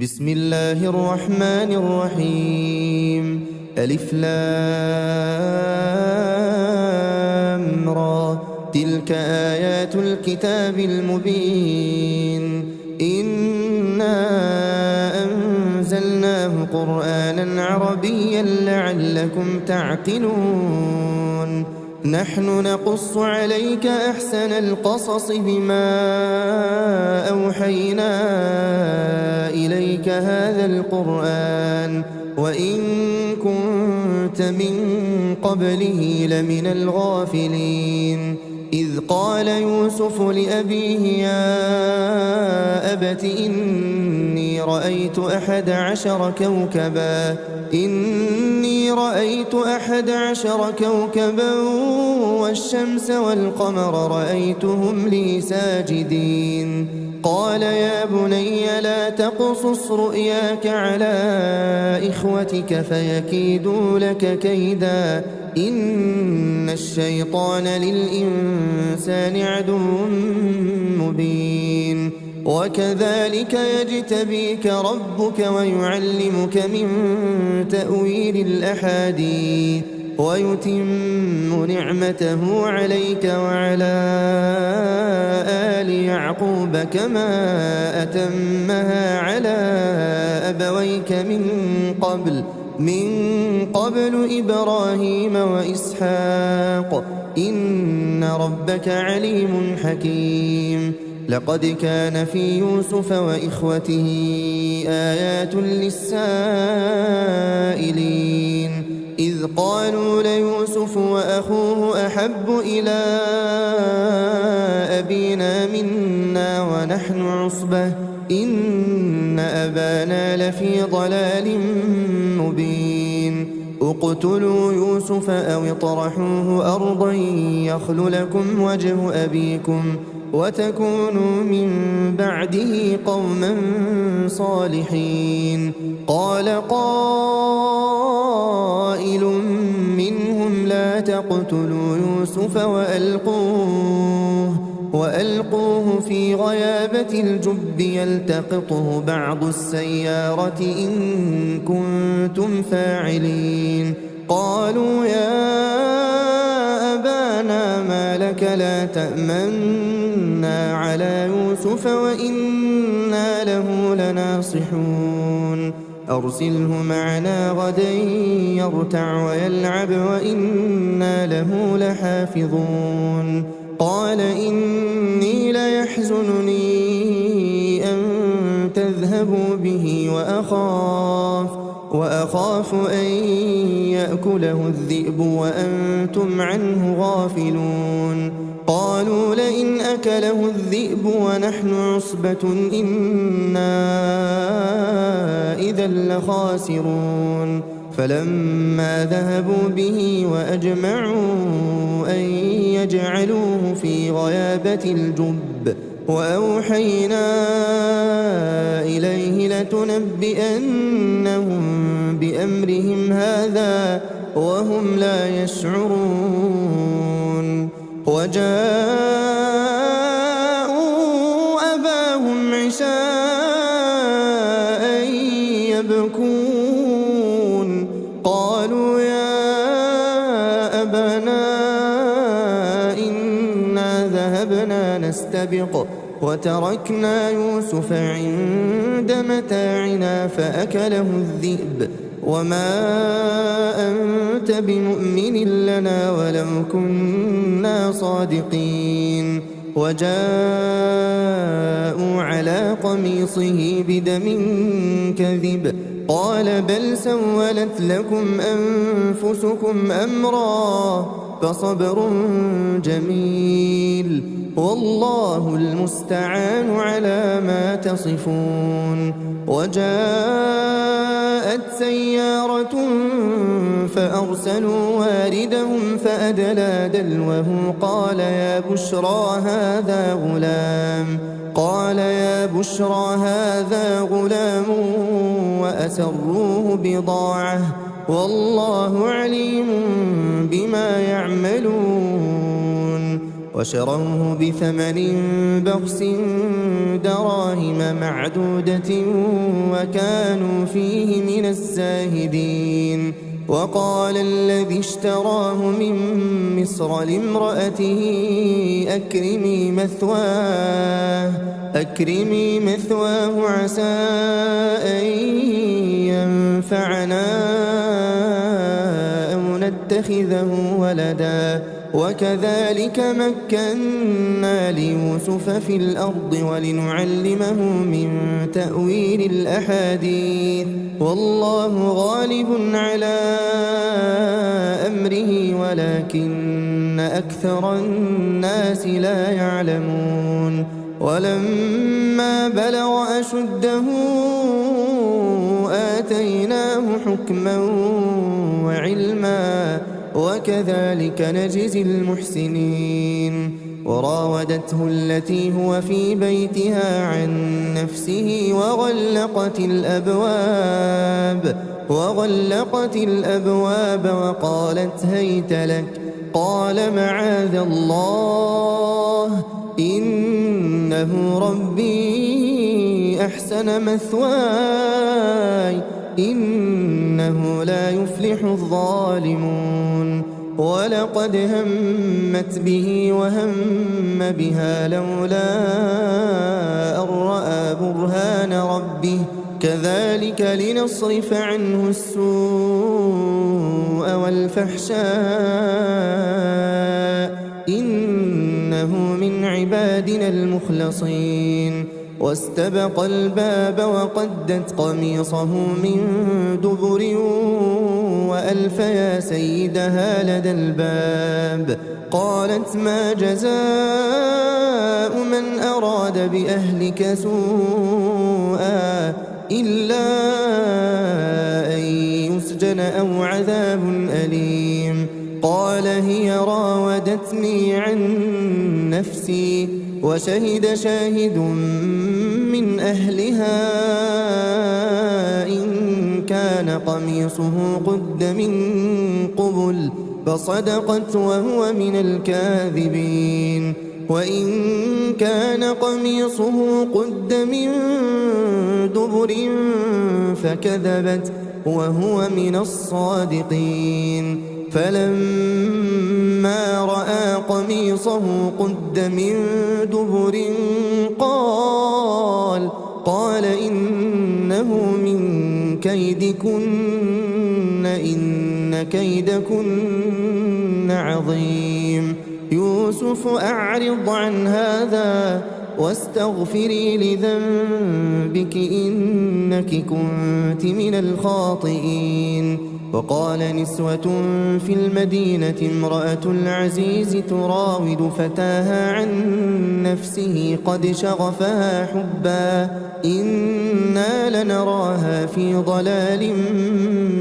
بسم الله الرحمن الرحيم. ألف لام را. تلك آيات الكتاب المبين. إنا أنزلناه قرآنا عربيا لعلكم تعقلون. نحن نقص عليك أحسن القصص بما أوحينا إليك هذا القرآن وإن كنت من قبله لمن الغافلين. إذ قال يوسف لأبيه يا أبت إني رأيت 11 كوكبا والشمس والقمر رأيتهم لي ساجدين. قال يا بني لا تقصص رؤياك على إخوتك فيكيدوا لك كيدا إن الشيطان للإنسان عدو مبين. وكذلك يجتبيك ربك ويعلمك من تأويل الأحاديث ويتم نعمته عليك وعلى آل يعقوب كما أتمها على أبويك من قبل إبراهيم وإسحاق إن ربك عليم حكيم. لقد كان في يوسف وإخوته آيات للسائلين إذ قالوا ليوسف وأخوه أحب إلى أبينا منا ونحن عصبة إن أبانا لفي ضلال مبين. اقتلوا يوسف أو اطرحوه أرضا يخل لكم وجه أبيكم وتكونوا من بعده قوما صالحين. قال قائل منهم لا تقتلوا يوسف وألقوه في غيابة الجب يلتقطه بعض السيارة إن كنتم فاعلين. قالوا يا أبانا ما لك لا تأمنا على يوسف وإنا له لناصحون. أرسله معنا غدا يرتع ويلعب وإنا له لحافظون. قال إني ليحزنني أن تذهبوا به وأخاف أن يأكله الذئب وأنتم عنه غافلون. قالوا لئن أكله الذئب ونحن عصبة إنا إذا لخاسرون. فلما ذهبوا به وأجمعوا أن يجعلوه في غيابة الجب وأوحينا إليه لتنبئنهم بأمرهم هذا وهم لا يشعرون. وجاءوا أباهم عشاء يبكون. قالوا يا أبانا إنا ذهبنا نستبق وتركنا يوسف عند متاعنا فأكله الذئب وما أنت بمؤمن لنا ولو كنا صادقين. وجاءوا على قميصه بدم كذب قال بل سولت لكم أنفسكم أمرا فصبر جميل والله المستعان على ما تصفون. وجاءت سيارة فأرسلوا واردهم فأدلى دلوه قال يا بشرى هذا غلام وأسروه بضاعة والله عليم بما يعملون. وشروه بثمن بخس دراهم معدودة وكانوا فيه من الزاهدين. وقال الذي اشتراه من مصر لامرأته أكرمي مثواه عسى أن ينفعنا أو نتخذه ولدا وكذلك مكنا ليوسف في الأرض ولنعلمه من تأويل الأحاديث والله غالب على أمره ولكن أكثر الناس لا يعلمون. ولما بلغ أشده آتيناه حكما وعلما وكذلك نجزي المحسنين. وراودته التي هو في بيتها عن نفسه وغلقت الأبواب وقالت هيت لك قال معاذ الله إنه ربي أحسن مثواي إنه لا يفلح الظالمون. ولقد همت به وهم بها لولا أن رأى برهان ربه كذلك لنصرف عنه السوء والفحشاء إنه من عبادنا المخلصين. واستبق الباب وقدت قميصه من دبر وألف يا سيدها لدى الباب. قالت ما جزاء من أراد بأهلك سوءا إلا أن يسجن أو عذاب أليم. قال هي راودتني عن نفسي وشهد شاهد من أهلها إن كان قميصه قد من قبل فصدقت وهو من الكاذبين وإن كان قميصه قد من دبر فكذبت وهو من الصادقين. فلما رأى قميصه قد من دبر قال إنه من كيدكن إن كيدكن عظيم. يوسف أعرض عن هذا واستغفري لذنبك إنك كنت من الخاطئين. وقال نسوة في المدينة امرأة العزيز تراود فتاها عن نفسه قد شغفها حبا إنا لنراها في ضلال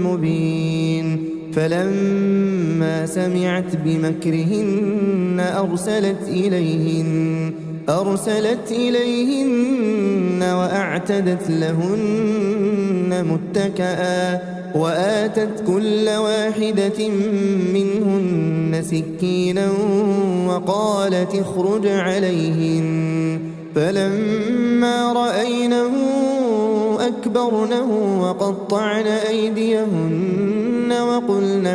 مبين. فلما سمعت بمكرهن أرسلت إليهن وأعتدت لهن متكئا وآتت كل واحدة منهن سكينا وقالت اخرج عليهن. فلما رأينه أكبرنه وقطعن أيديهن وقلن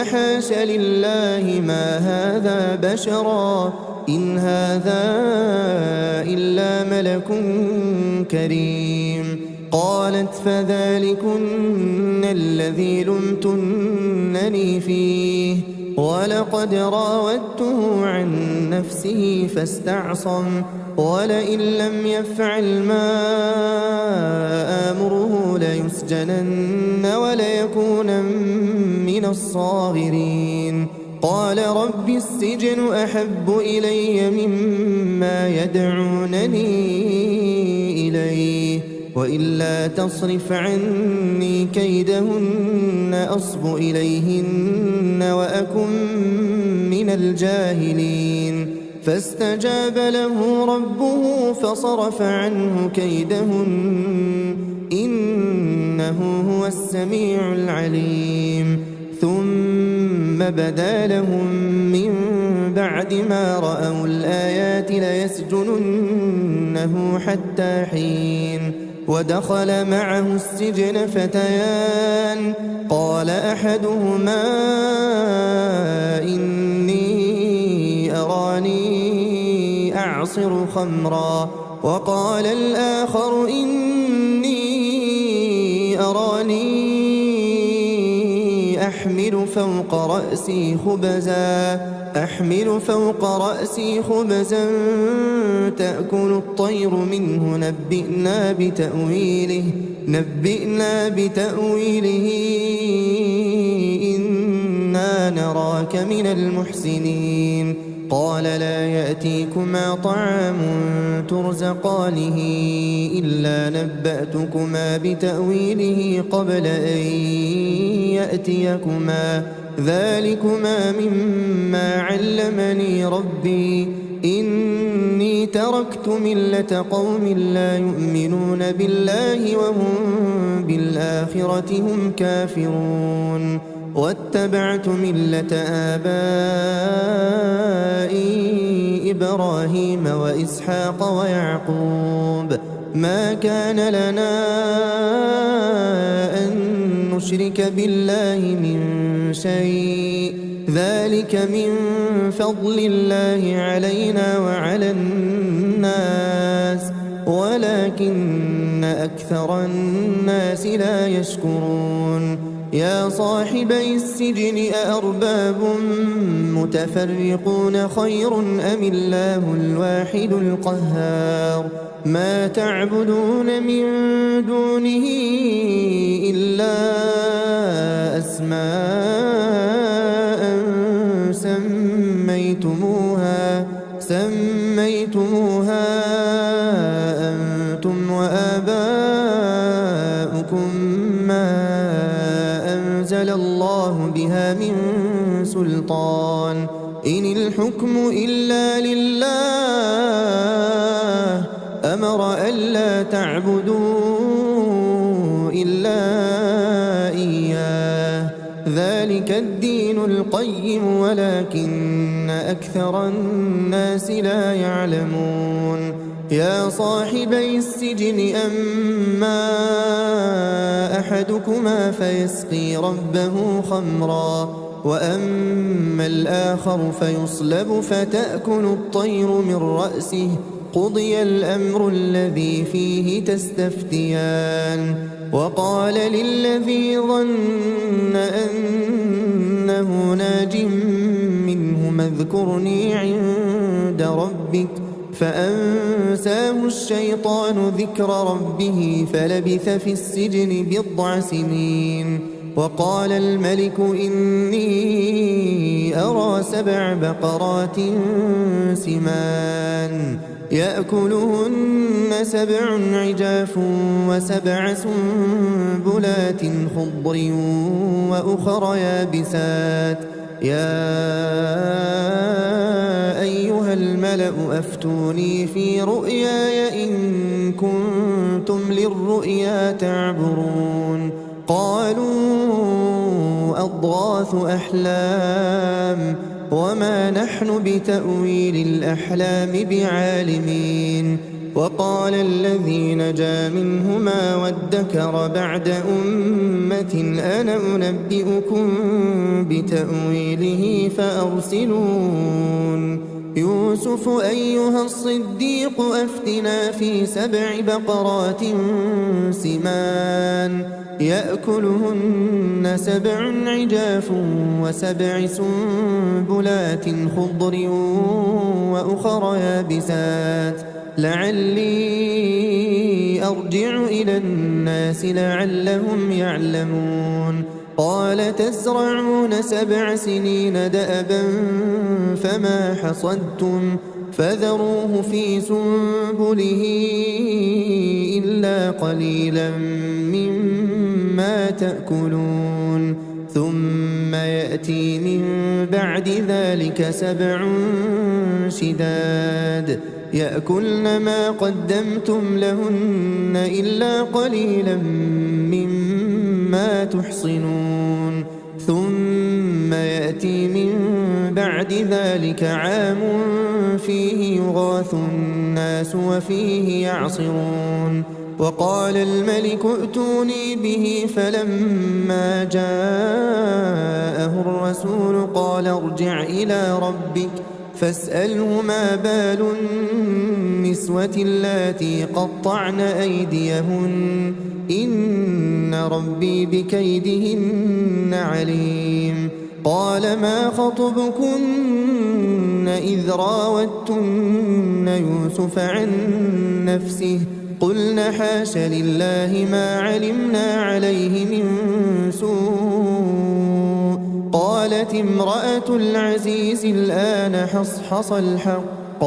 حاش لله ما هذا بشرا إن هذا إلا ملك كريم. قالت فذلكن الذي لمتنني فيه ولقد راودته عن نفسه فاستعصم ولئن لم يفعل ما آمره ليسجنن وليكون من الصاغرين. قال رب السجن أحب إلي مما يدعونني إليه وإلا تصرف عني كيدهن أصب إليهن وأكن من الجاهلين. فاستجاب له ربه فصرف عنه كيدهن إنه هو السميع العليم. ثم بدا لهم من بعد ما رأوا الآيات ليسجننه حتى حين. ودخل معه السجن فتيان قال أحدهما إني أراني أعصر خمرا وقال الآخر إني أراني أحمل فوق رأسي خبزا تأكل الطير منه نبئنا بتأويله إنا نراك من المحسنين. قال لا يأتيكما طعام ترزقانه إلا نبأتكما بتأويله قبل أن يأتيكما ذلكما مما علمني ربي إني تركت ملة قوم لا يؤمنون بالله وهم بالآخرة هم كافرون واتبعت ملة آبائي إبراهيم وإسحاق ويعقوب ما كان لنا أن نشرك بالله من شيء ذلك من فضل الله علينا وعلى الناس ولكن أكثر الناس لا يشكرون. يا صاحبي السجن أأرباب متفرقون خير أم الله الواحد القهار ما تعبدون من دونه إلا أسماء سميتموها أنتم وآباؤكم ما أنزل الله بها من سلطان إن الحكم إلا لله أمر ألا تعبدوا إلا إياه ذلك الدين القيم ولكن أكثر الناس لا يعلمون. يا صاحبي السجن أما أحدكما فيسقي ربه خمرا وأما الآخر فيصلب فتأكل الطير من رأسه قضي الأمر الذي فيه تستفتيان. وقال للذي ظن أنه ناج منهما اذكرني عند ربك فأنساه الشيطان ذكر ربه فلبث في السجن 9 سنين. وقال الملك إني أرى 7 بقرات سمان يأكلهن 7 عجاف و7 سنبلات خضر وأخر يابسات يا أيها الملأ أفتوني في رؤياي إن كنتم للرؤيا تعبرون. قالوا أضغاث أحلام وما نحن بتأويل الأحلام بعالمين. وقال الذي نجا منهما وادكر بعد أمة أنا أنبئكم بتأويله فأرسلون. يوسف أيها الصديق أفتنا في 7 بقرات سمان يأكلهن 7 عجاف و7 سنبلات خضر وأخر يابسات لعلي أرجع إلى الناس لعلهم يعلمون. قال تزرعون 7 سنين دأبا فما حصدتم فذروه في سنبله إلا قليلا مما تأكلون. ثم يأتي من بعد ذلك 7 شداد يأكلن ما قدمتم لهن إلا قليلا مما تحصنون. ثم يأتي يأتي من بعد ذلك عام فيه يغاث الناس وفيه يعصرون. وقال الملك ائتوني به فلما جاءه الرسول قال ارجع إلى ربك فاسأله ما بال النسوة اللاتي قطعن أيديهن إن ربي بكيدهن عليم. قال ما خطبكن إذ راوتن يوسف عن نفسه قلنا حاش لله ما علمنا عليه من سوء. قالت امرأة العزيز الآن حصحص الحق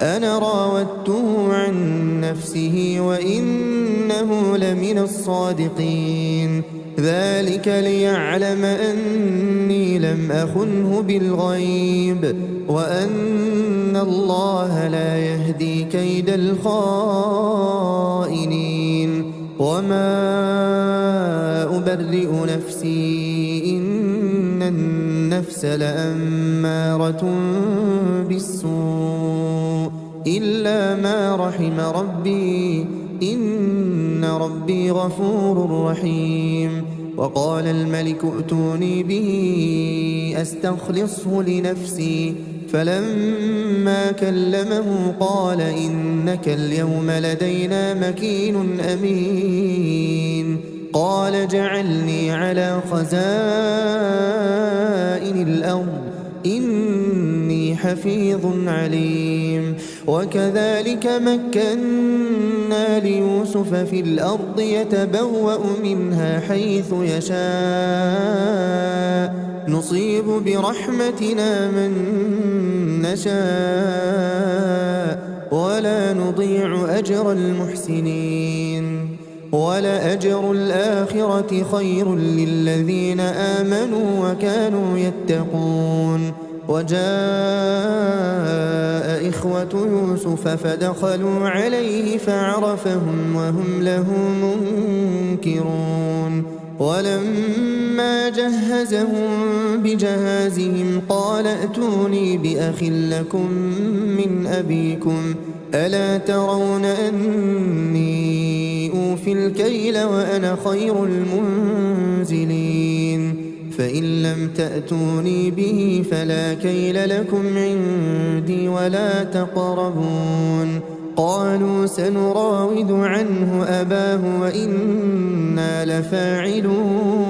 أنا راودته عن نفسه وإنه لمن الصادقين. ذلك ليعلم أني لم أخنه بالغيب وأن الله لا يهدي كيد الخائنين. وما أبرئ نفسي إن النفس لأمارة بالسوء إلا ما رحم ربي إن ربي غفور رحيم. وقال الملك ائتوني به أستخلصه لنفسي فلما كلمه قال إنك اليوم لدينا مكين أمين. قال جعلني على خزائن الأرض إني حفيظ عليم. وكذلك مكنا ليوسف في الأرض يتبوأ منها حيث يشاء نصيب برحمتنا من نشاء ولا نضيع أجر المحسنين. ولأجر الآخرة خير للذين آمنوا وكانوا يتقون. وجاء إخوة يوسف فدخلوا عليه فعرفهم وهم له منكرون. ولما جهزهم بجهازهم قال ائتوني بأخ لكم من أبيكم ألا ترون أني أوفي الكيل وأنا خير المنزلين. فإن لم تأتوني به فلا كيل لكم عندي ولا تقربون. قالوا سنراود عنه أباه وإنا لفاعلون.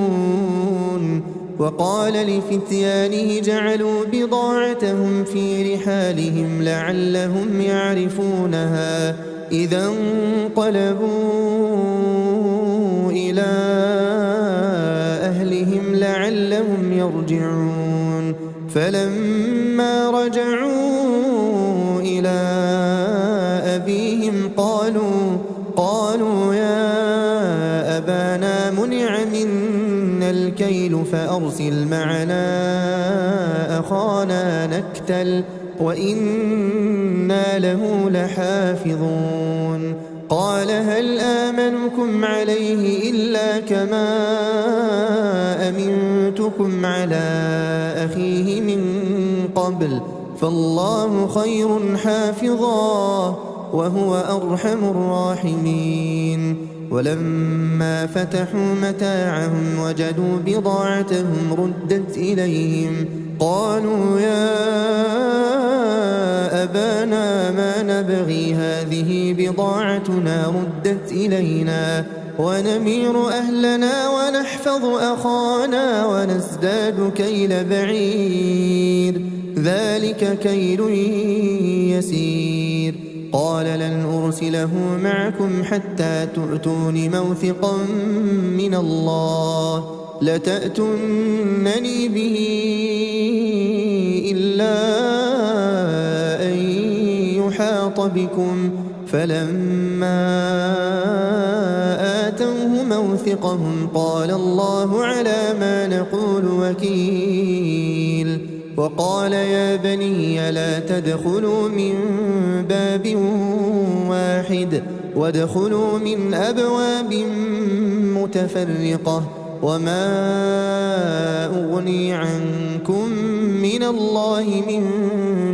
وقال لفتيانه جعلوا بضاعتهم في رحالهم لعلهم يعرفونها إذا انقلبوا إلى أهلهم لعلهم يرجعون. فلما رجعوا إلى أبيهم قالوا يا أبانا منع منا الكيل فأرسل معنا أخانا نكتل وإنا له لحافظون. قال هل آمنكم عليه إلا كما أمنتكم على أخيه من قبل فالله خير حافظا وهو أرحم الراحمين. ولما فتحوا متاعهم وجدوا بضاعتهم ردت إليهم قالوا يا أبانا ما نبغي هذه بضاعتنا ردت إلينا ونمير أهلنا ونحفظ أخانا ونزداد كيل بعير ذلك كيل يسير. قال لن أرسله معكم حتى تؤتون موثقا من الله لتأتونني به إلا أن يحاط بكم. فلما آتوه موثقهم قال الله على ما نقول وكيل. وقال يا بني لا تدخلوا من باب واحد وادخلوا من أبواب متفرقة وما أغني عنكم من الله من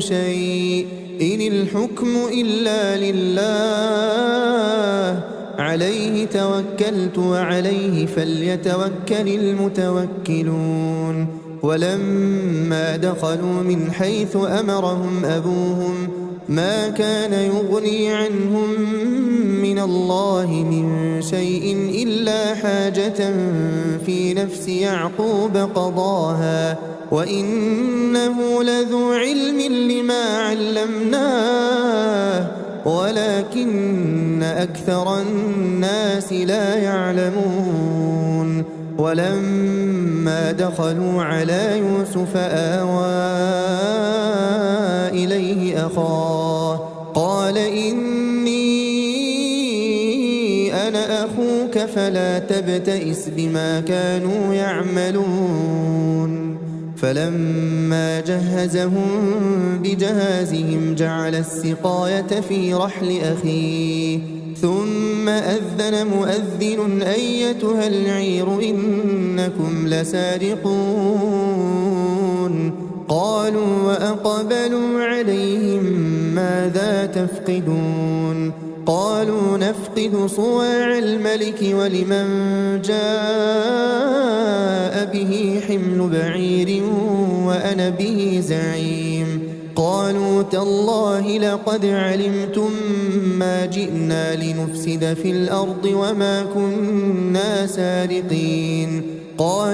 شيء إن الحكم إلا لله عليه توكلت وعليه فليتوكل المتوكلون ولما دخلوا من حيث أمرهم أبوهم ما كان يغني عنهم من الله من شيء إلا حاجة في نفس يعقوب قضاها وإنه لذو علم لما علمناه ولكن أكثر الناس لا يعلمون ولما دخلوا على يوسف آوى إليه أخاه قال إني أنا أخوك فلا تبتئس بما كانوا يعملون فلما جهزهم بجهازهم جعل السقاية في رحل أخيه ثم أذن مؤذن أيتها العير إنكم لسارقون قالوا وأقبلوا عليهم ماذا تفقدون قالوا نفقد صواع الملك ولمن جاء به حمل بعير وأنا به زعيم قالوا تالله لقد علمتم ما جئنا لنفسد في الأرض وما كنا سارقين قالوا